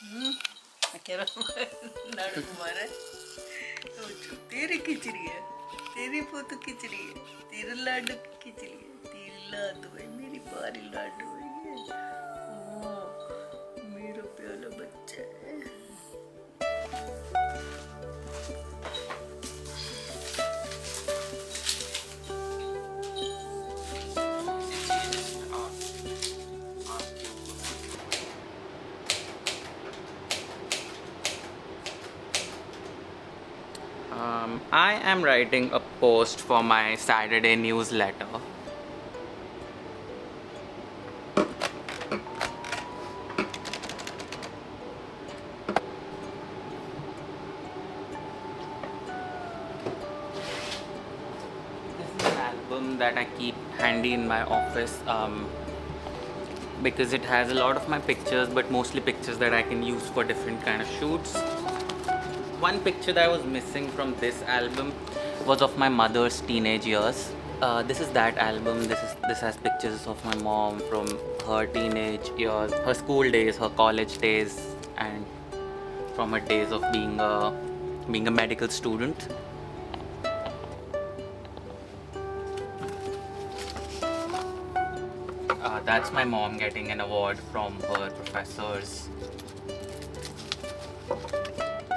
हम्म, क्या लाडू कुमार है तो तेरी खिचड़ी है, तेरी पोतू खिचड़ी है, तेरे लाडू की खिचड़ी है, तेरी लाडू है, मेरी बारी लाडू है ये। ओ, मेरा प्याला बच्चा है। I am writing a post for my Saturday newsletter. This is an album that I keep handy in my office because it has a lot of my pictures, but mostly pictures that I can use for different kind of shoots. One picture that was missing from this album was of my mother's teenage years. This is that album. This has pictures of my mom from her teenage years, her school days, her college days, and from her days of being a medical student. That's my mom getting an award from her professors.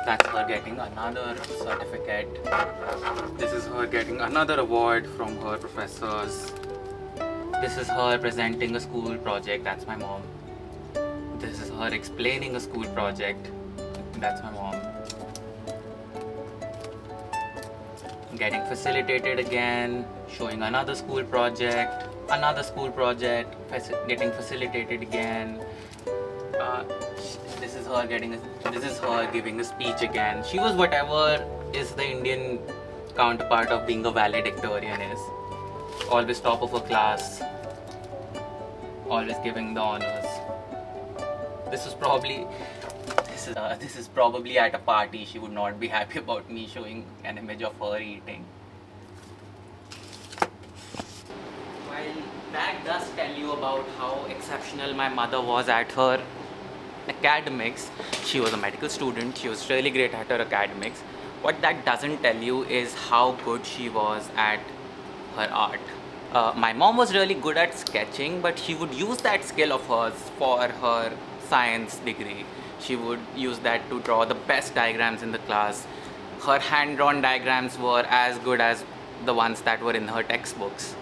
That's her getting another certificate. This is her getting another award from her professors. This is her presenting a school project. That's my mom. This is her explaining a school project. That's my mom. Getting facilitated again, showing another school project, getting facilitated again. This is her this is her giving a speech again. She was whatever is the Indian counterpart of being a valedictorian is. Always top of her class, always giving the honors. This is probably this is probably at a party. She would not be happy about me showing an image of her eating. While that does tell you about how exceptional my mother was at her academics, she was a medical student, she was really great at her academics. What that doesn't tell you is how good she was at her art. My mom was really good at sketching, but she would use that skill of hers for her science degree. She would use that to draw the best diagrams in the class. Her hand drawn diagrams were as good as the ones that were in her textbooks.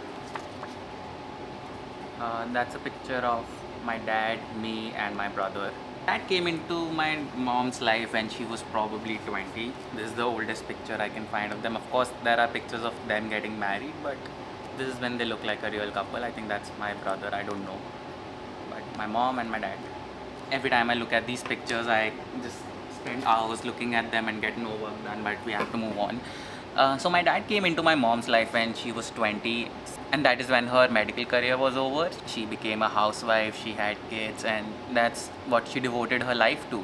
That's a picture of my dad, me, and my brother. Dad came into my mom's life when she was probably 20. This is the oldest picture I can find of them. Of course, there are pictures of them getting married, but this is when they look like a real couple. I think that's my brother, I don't know. But my mom and my dad. Every time I look at these pictures, I just spend hours looking at them and get no work done, but we have to move on. So my dad came into my mom's life when she was 20, and that is when her medical career was over. She became a housewife, she had kids, and that's what she devoted her life to.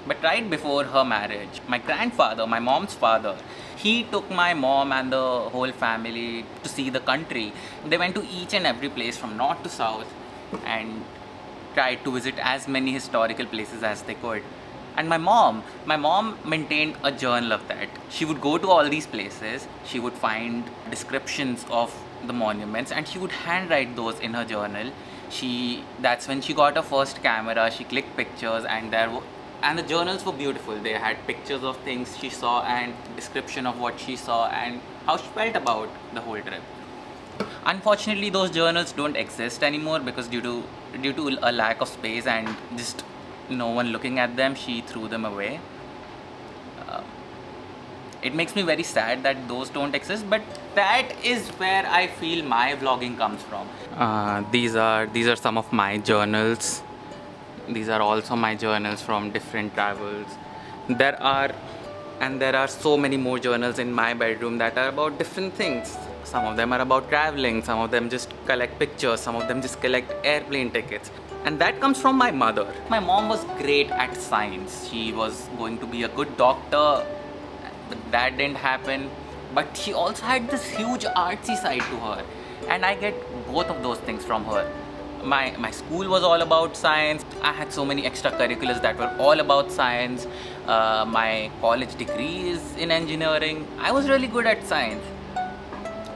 But right before her marriage, my grandfather, my mom's father, he took my mom and the whole family to see the country. They went to each and every place from north to south and tried to visit as many historical places as they could. And my mom maintained a journal of that. She would go to all these places, she would find descriptions of the monuments, and she would handwrite those in her journal. That's when she got her first camera. She clicked pictures, and the journals were beautiful. They had pictures of things she saw and description of what she saw and how she felt about the whole trip. Unfortunately, those journals don't exist anymore because due to a lack of space and just no one looking at them, she threw them away. Uh, it makes me very sad that those don't exist, but that is where I feel my vlogging comes from. These are some of my journals. These are also my journals from different travels. There are there are so many more journals in my bedroom that are about different things. Some of them are about traveling, some of them just collect pictures, some of them just collect airplane tickets. And that comes from my mother. My mom was great at science. She was going to be a good doctor, but that didn't happen. But she also had this huge artsy side to her, and I get both of those things from her. my school was all about science. I had so many extracurriculars that were all about science. My college degree is in engineering. I was really good at science.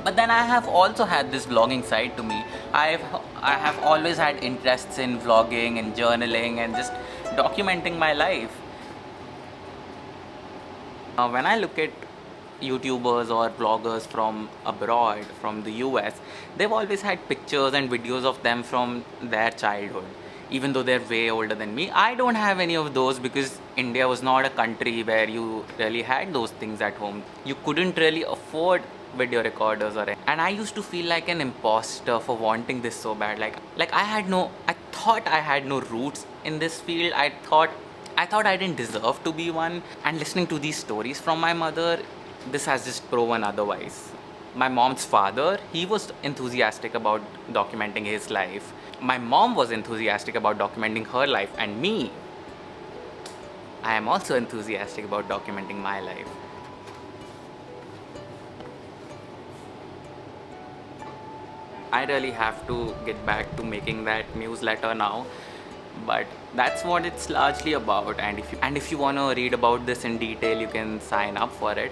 But then I have also had this vlogging side to me. I have always had interests in vlogging and journaling and just documenting my life. When I look at YouTubers or vloggers from abroad, from the US, they've always had pictures and videos of them from their childhood. Even though they're way older than me, I don't have any of those because India was not a country where you really had those things at home. You couldn't really afford video recorders or anything. And I used to feel like an imposter for wanting this so bad. Like I thought I had no roots in this field. I thought I didn't deserve to be one. And listening to these stories from my mother, this has just proven otherwise. My mom's father, he was enthusiastic about documenting his life. My mom was enthusiastic about documenting her life. And me, I am also enthusiastic about documenting my life. I really have to get back to making that newsletter now, but that's what it's largely about. And if you want to read about this in detail, you can sign up for it.